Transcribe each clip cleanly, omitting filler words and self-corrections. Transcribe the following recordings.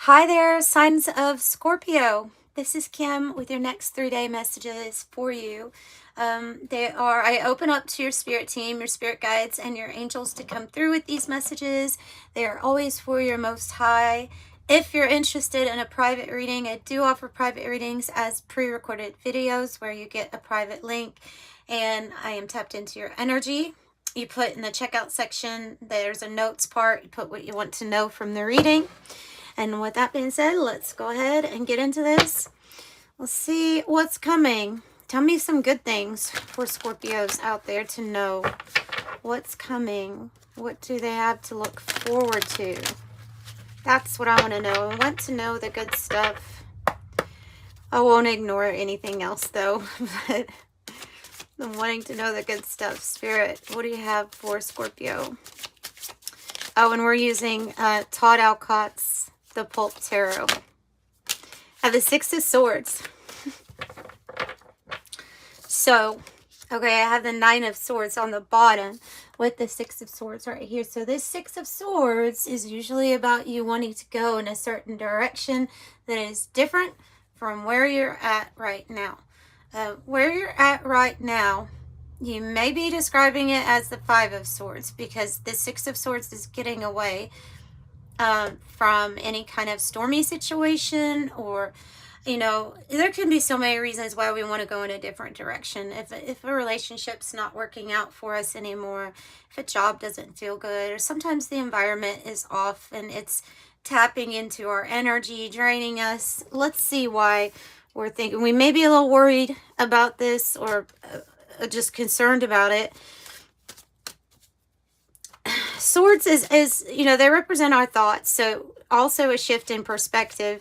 Hi there, signs of Scorpio. This is Kim with your next 3-day messages for you. I open up to your spirit team, your spirit guides, and your angels to come through with these messages. They are always for your most high. If you're interested in a private reading, I do offer private readings as pre-recorded videos where you get a private link and I am tapped into your energy. You put in the checkout section, there's a notes part, you put what you want to know from the reading. And with that being said, let's go ahead and get into this. Let's see what's coming. Tell me some good things for Scorpios out there to know. What's coming? What do they have to look forward to? That's what I want to know. I want to know the good stuff. I won't ignore anything else though. But I'm wanting to know the good stuff. Spirit, what do you have for Scorpio? Oh, and we're using Todd Alcott's The Pulp Tarot. I have the Six of Swords. So, okay, I have the Nine of Swords on the bottom with the Six of Swords right here. So this Six of Swords is usually about you wanting to go in a certain direction that is different from where you're at right now. Where you're at right now, you may be describing it as the Five of Swords because the Six of Swords is getting away from any kind of stormy situation, or you know, there can be so many reasons why we want to go in a different direction. If a relationship's not working out for us anymore, if a job doesn't feel good, or sometimes the environment is off and it's tapping into our energy, draining us. Let's see why we're thinking. We may be a little worried about this or just concerned about it. Swords is, you know, they represent our thoughts. So also a shift in perspective.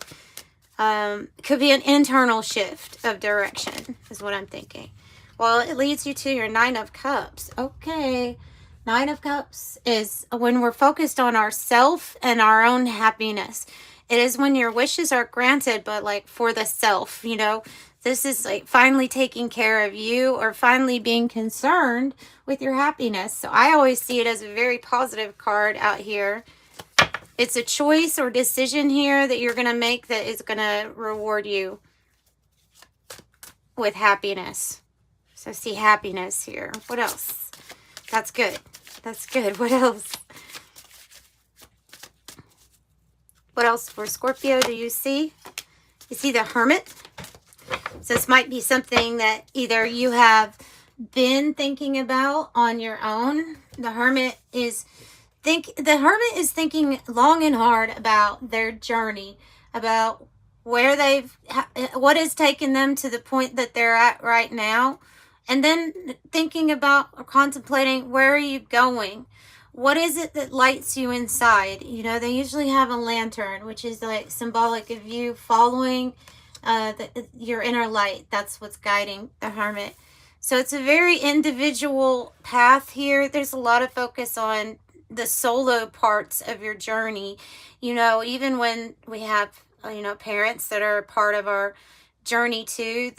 Could be an internal shift of direction is what I'm thinking. Well, it leads you to your Nine of Cups. Okay. Nine of Cups is when we're focused on ourself and our own happiness. It is when your wishes are granted, but like for the self, you know. This is like finally taking care of you or finally being concerned with your happiness. So I always see it as a very positive card out here. It's a choice or decision here that you're going to make that is going to reward you with happiness. So see happiness here. What else? That's good. That's good. What else? What else for Scorpio do you see? You see the Hermit. So this might be something that either you have been thinking about on your own. The Hermit is thinking long and hard about their journey, about where what has taken them to the point that they're at right now, and then thinking about or contemplating, where are you going? What is it that lights you inside? You know, they usually have a lantern, which is like symbolic of you following your inner light. That's what's guiding the Hermit. So it's a very individual path here. There's a lot of focus on the solo parts of your journey. You know, even when we have, you know, parents that are part of our journey too,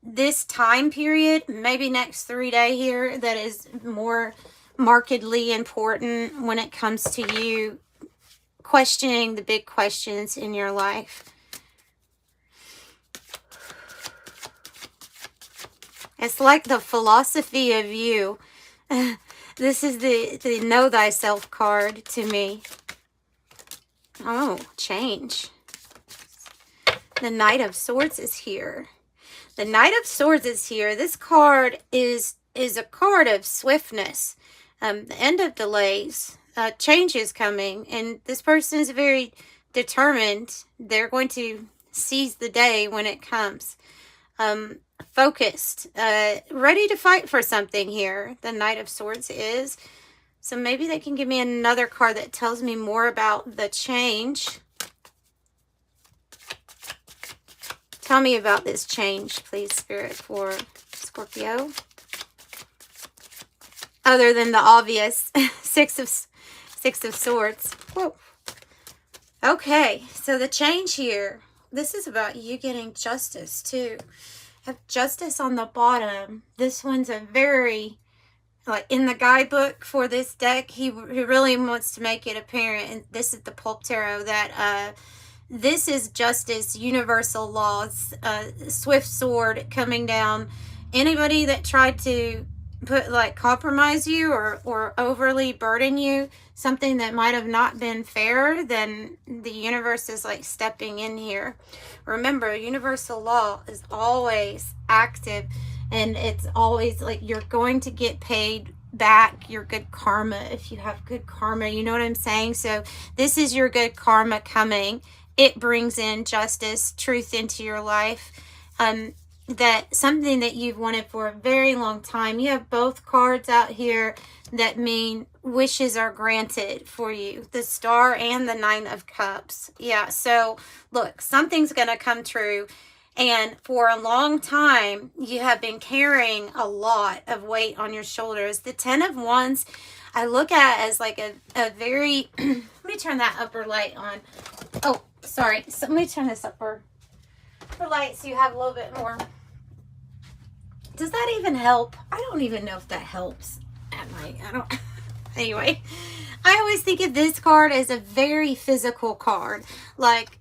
this time period, maybe next 3 day here, that is more markedly important when it comes to you questioning the big questions in your life. It's like the philosophy of you. This is the Know Thyself card to me. Oh, change. The Knight of Swords is here. The Knight of Swords is here. This card is a card of swiftness. The end of delays. Change is coming. And this person is very determined. They're going to seize the day when it comes. Focused, ready to fight for something here. The Knight of Swords is. So maybe they can give me another card that tells me more about the change. Tell me about this change, please, Spirit, for Scorpio. Other than the obvious Six of Swords. Whoa. Okay, so the change here. This is about you getting justice too. Have justice on the bottom. This one's a very, like in the guidebook for this deck, he really wants to make it apparent, and this is the Pulp Tarot, that This is justice, universal laws, swift sword coming down. Anybody that tried to compromise you or overly burden you, something that might have not been fair, then the universe is like stepping in here. Remember, universal law is always active, and it's always like you're going to get paid back your good karma if you have good karma. You know what I'm saying? So this is your good karma coming. It brings in justice, truth into your life. That something that you've wanted for a very long time. You have both cards out here that mean wishes are granted for you. The Star and the Nine of Cups. Yeah, so look, something's going to come true. And for a long time, you have been carrying a lot of weight on your shoulders. The Ten of Wands, I look at as like a very... let me turn that upper light on. Oh, sorry. So let me turn this upper light so you have a little bit more. Does that even help? I don't even know if that helps at night. I don't... Anyway, I always think of this card as a very physical card. Like,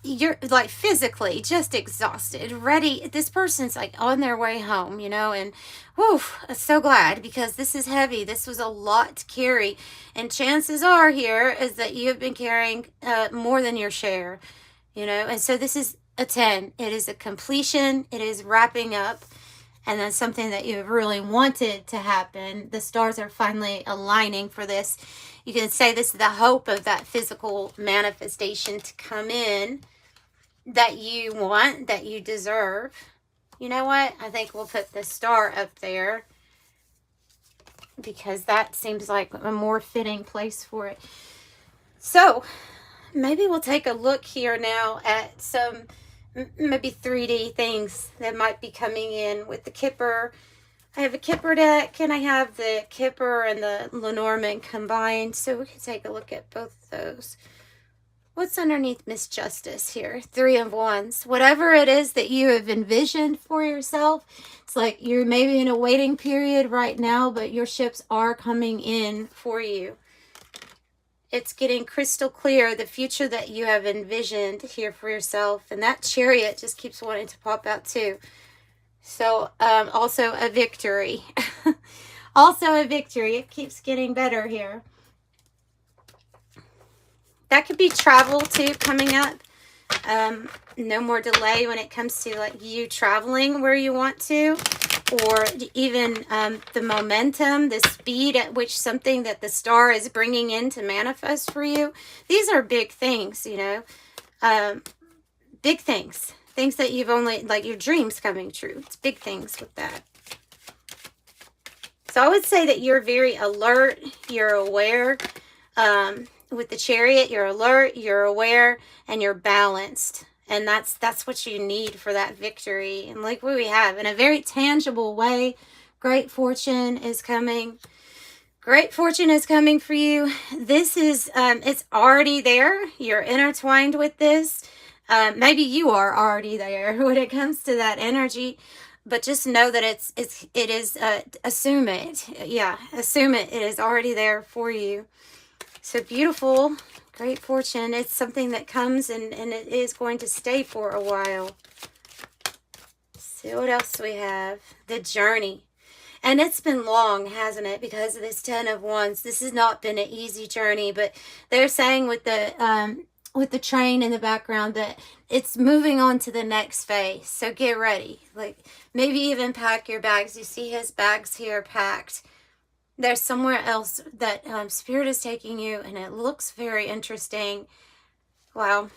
you're like physically just exhausted, ready. This person's like on their way home, you know, and whew, I'm so glad, because this is heavy. This was a lot to carry. And chances are here is that you have been carrying more than your share, you know. And so this is a 10. It is a completion. It is wrapping up. And then something that you have really wanted to happen. The stars are finally aligning for this. You can say this is the hope of that physical manifestation to come in that you want, that you deserve. You know what? I think we'll put the star up there because that seems like a more fitting place for it. So maybe we'll take a look here now at some maybe 3D things that might be coming in with the Kipper. I have a Kipper deck, and I have the Kipper and the Lenormand combined, so we can take a look at both of those. What's underneath Miss Justice here? 3 of Wands. Whatever it is that you have envisioned for yourself, it's like you're maybe in a waiting period right now, but your ships are coming in for you. It's getting crystal clear, the future that you have envisioned here for yourself. And that Chariot just keeps wanting to pop out too. So, also a victory. Also a victory. It keeps getting better here. That could be travel too coming up. No more delay when it comes to like you traveling where you want to. Or even the momentum, the speed at which something that the star is bringing in to manifest for you. These are big things, you know. Big things. Things that you've only, like your dreams coming true. It's big things with that. So I would say that you're very alert. You're aware. With the Chariot, you're alert, you're aware, and you're balanced. And that's what you need for that victory. And like what we have, in a very tangible way, great fortune is coming. Great fortune is coming for you. This is, it's already there. You're intertwined with this. Maybe you are already there when it comes to that energy. But just know that it is, assume it. Yeah, assume it. It is already there for you. So beautiful. Great fortune. It's something that comes and it is going to stay for a while. See what else we have. The journey. And it's been long, hasn't it? Because of this 10 of Wands. This has not been an easy journey. But they're saying with the train in the background that it's moving on to the next phase. So get ready. Like maybe even pack your bags. You see his bags here packed. There's somewhere else that Spirit is taking you, and it looks very interesting. Wow.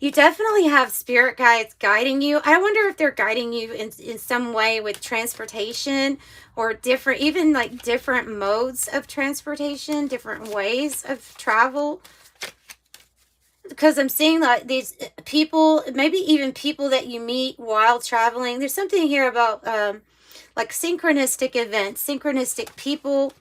You definitely have spirit guides guiding you. I wonder if they're guiding you in some way with transportation or different, even like different modes of transportation, different ways of travel. Because I'm seeing like these people, maybe even people that you meet while traveling. There's something here about... like synchronistic events, synchronistic people.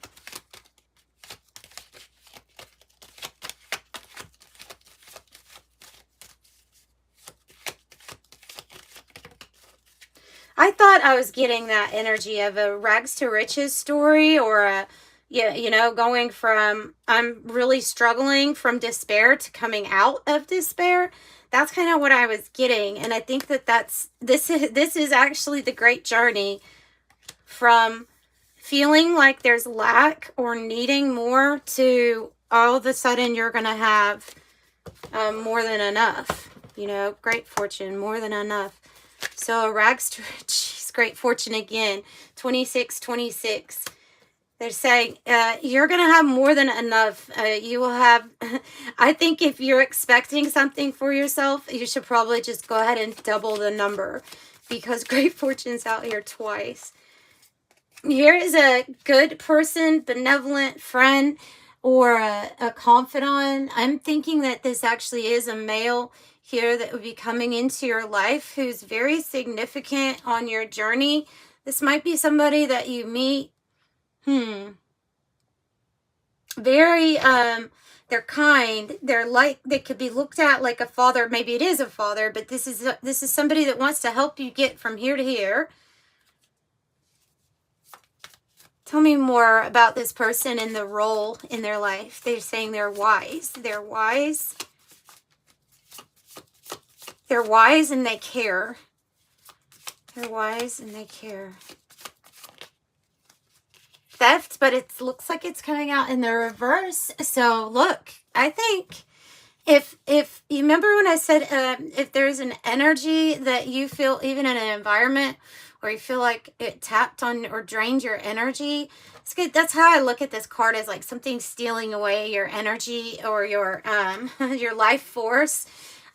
I thought I was getting that energy of a rags to riches story or a Yeah, you know, going from I'm really struggling from despair to coming out of despair. That's kind of what I was getting, and I think that this is actually the great journey from feeling like there's lack or needing more to all of a sudden you're going to have more than enough. You know, great fortune, more than enough. So rags to riches, great fortune again, 2626. They're saying you're going to have more than enough. You will have, I think if you're expecting something for yourself, you should probably just go ahead and double the number, because great fortune's out here twice. Here is a good person, benevolent friend, or a confidant. I'm thinking that this actually is a male here that would be coming into your life who's very significant on your journey. This might be somebody that you meet. Very, they're kind. They're like, they could be looked at like a father. Maybe it is a father, but this is somebody that wants to help you get from here to here. Tell me more about this person and the role in their life. They're saying they're wise. They're wise. They're wise and they care. They're wise and they care. Theft, but it looks like it's coming out in the reverse. So look, I think if you remember when I said if there's an energy that you feel even in an environment or you feel like it tapped on or drained your energy, it's good. That's how I look at this card, as like something stealing away your energy or your your life force.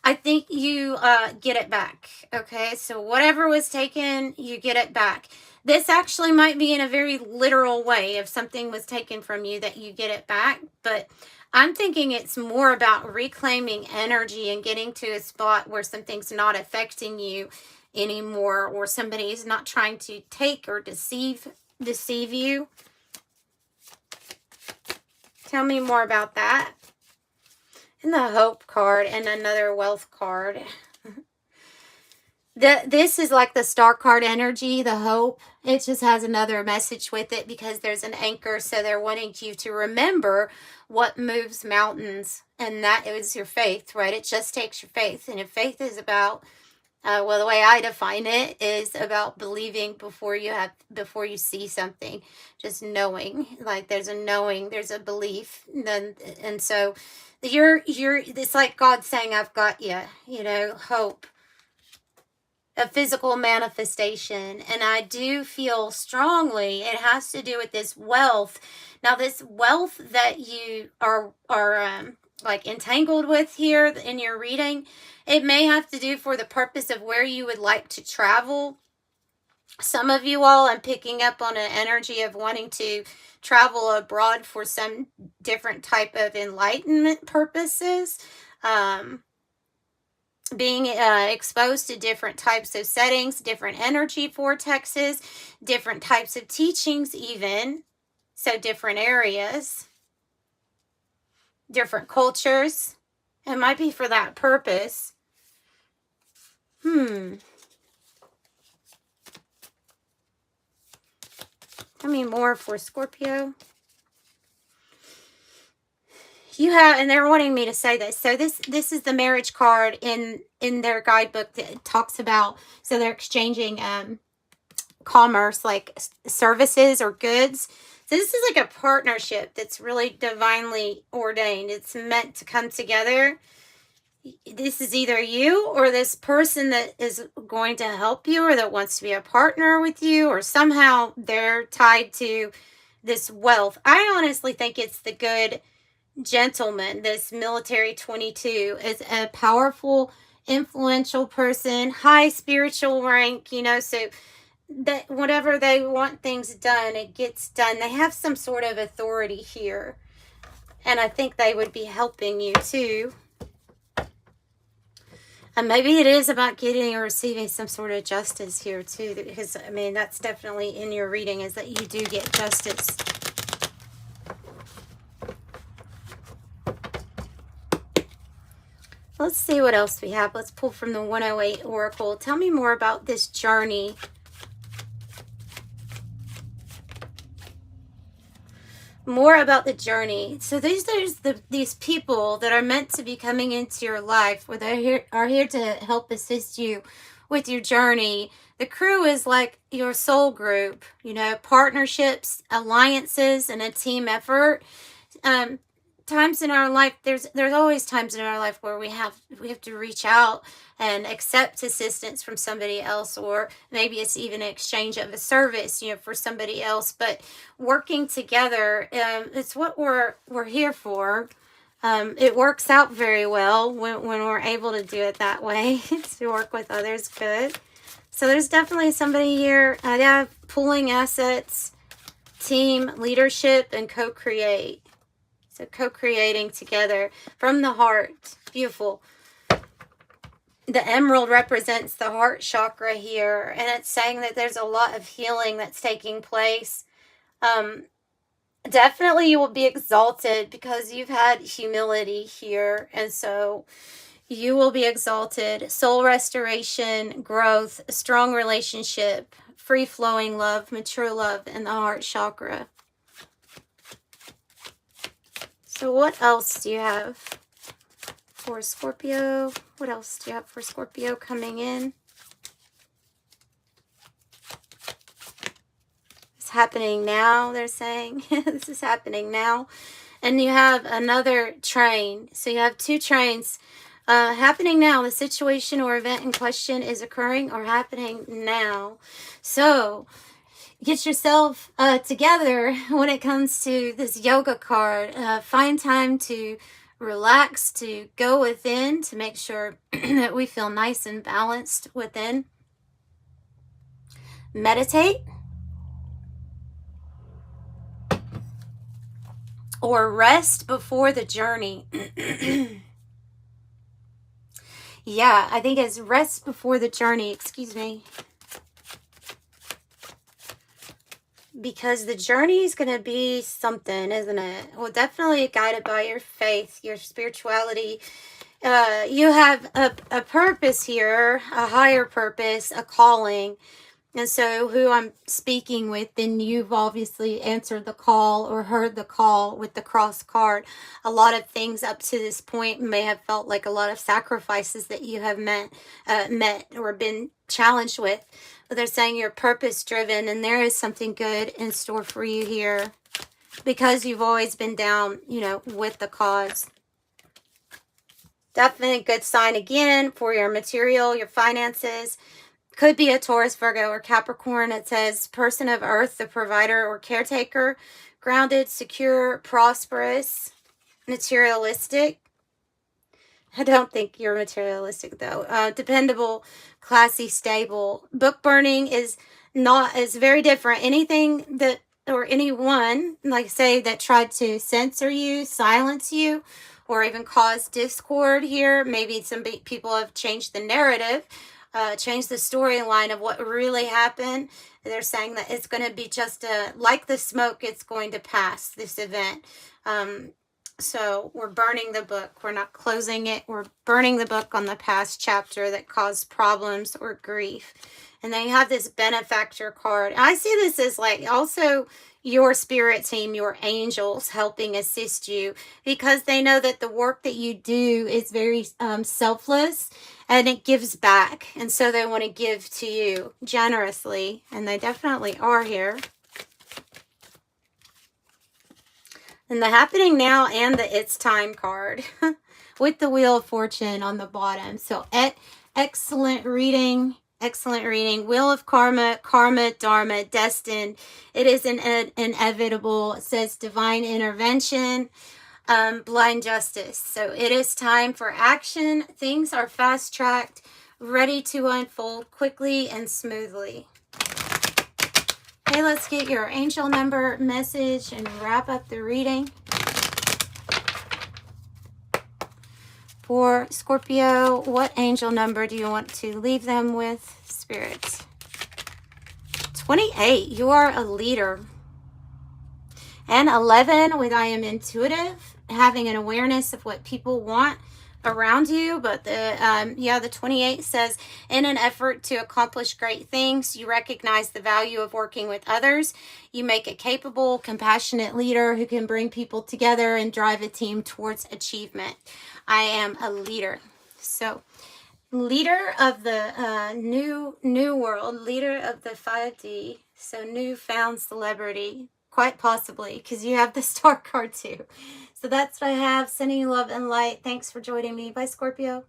I think you get it back. Okay, so whatever was taken, you get it back. This actually might be in a very literal way. If something was taken from you, that you get it back. But I'm thinking it's more about reclaiming energy and getting to a spot where something's not affecting you anymore, or somebody's not trying to take or deceive you. Tell me more about that. And the hope card and another wealth card. This is like the star card energy, the hope. It just has another message with it because there's an anchor. So they're wanting you to remember what moves mountains. And that is your faith, right? It just takes your faith. And if faith is about, well, the way I define it is about believing before you see something. Just knowing, like there's a knowing, there's a belief. And so it's like God saying, I've got you, you know, hope. A physical manifestation. And I do feel strongly it has to do with this wealth. Now, this wealth that you are like entangled with here in your reading, it may have to do for the purpose of where you would like to travel. Some of you all, I'm picking up on an energy of wanting to travel abroad for some different type of enlightenment purposes. Being exposed to different types of settings, different energy vortexes, different types of teachings even. So different areas, different cultures. It might be for that purpose. Tell me more for Scorpio. You have, and they're wanting me to say this. So this is the marriage card in their guidebook that talks about, so they're exchanging commerce, like services or goods. So this is like a partnership that's really divinely ordained. It's meant to come together. This is either you or this person that is going to help you or that wants to be a partner with you, or somehow they're tied to this wealth. I honestly think it's the good gentleman. This military 22 is a powerful, influential person, high spiritual rank, you know, so that whatever they want things done, it gets done. They have some sort of authority here, and I think they would be helping you too. And maybe it is about getting or receiving some sort of justice here too, because I mean that's definitely in your reading, is that you do get justice. Let's see what else we have. Let's pull from the 108 Oracle. Tell me more about this journey. more about the journey. So these people that are meant to be coming into your life, where they are here to help assist you with your journey. The crew is like your soul group, you know, partnerships, alliances, and a team effort. Times in our life, there's always times in our life where we have to reach out and accept assistance from somebody else, or maybe it's even an exchange of a service, you know, for somebody else. But working together, it's what we're here for. It works out very well when we're able to do it that way, to work with others. Good. So there's definitely somebody here, pulling assets, team, leadership, and co-create. So co-creating together from the heart. Beautiful. The emerald represents the heart chakra here, and it's saying that there's a lot of healing that's taking place. Definitely you will be exalted because you've had humility here, and so you will be exalted. Soul restoration, growth, a strong relationship, free-flowing love, mature love in the heart chakra. So what else do you have for Scorpio? What else do you have for Scorpio coming in? It's happening now, they're saying. This is happening now. And you have another train. So you have two trains happening now. The situation or event in question is occurring or happening now. So get yourself together when it comes to this yoga card. Find time to relax, to go within, to make sure that we feel nice and balanced within. Meditate. Or rest before the journey. Yeah, I think it's rest before the journey. Excuse me. Because the journey is going to be something, isn't it? Well, definitely guided by your faith, your spirituality. You have a purpose here, a higher purpose, a calling. And so who I'm speaking with, then you've obviously answered the call or heard the call with the cross card. A lot of things up to this point may have felt like a lot of sacrifices that you have met or been challenged with. But they're saying you're purpose driven, and there is something good in store for you here because you've always been down, you know, with the cause. Definitely a good sign again for your material, your finances. Could be a Taurus, Virgo, or Capricorn. It says person of earth, the provider or caretaker, grounded, secure, prosperous, materialistic. I don't think you're materialistic though. Dependable, classy, stable. Book burning is very different. Anything that, or anyone, like say, that tried to censor you, silence you, or even cause discord here. Maybe some people have changed the narrative. Change the storyline of what really happened. They're saying that it's going to be just like the smoke, it's going to pass, this event. So we're burning the book. We're not closing it. We're burning the book on the past chapter that caused problems or grief. And then you have this benefactor card. I see this as like also your spirit team, your angels helping assist you, because they know that the work that you do is very selfless and it gives back. And so they want to give to you generously, and they definitely are here. And the happening now and the it's time card with the Wheel of Fortune on the bottom. So excellent reading. Excellent reading. Wheel of Karma, Karma, Dharma, Destined. It is inevitable. It says divine intervention, blind justice. So it is time for action. Things are fast-tracked, ready to unfold quickly and smoothly. Okay, let's get your angel number message and wrap up the reading. For Scorpio, what angel number do you want to leave them with, Spirit? 28, you are a leader. And 11, with I am intuitive, having an awareness of what people want around you. But the 28 says, in an effort to accomplish great things, you recognize the value of working with others. You make a capable, compassionate leader who can bring people together and drive a team towards achievement. I am a leader. So leader of the new world, leader of the 5D, so newfound celebrity, quite possibly, because you have the star card too. So that's what I have. Sending you love and light. Thanks for joining me. Bye, Scorpio.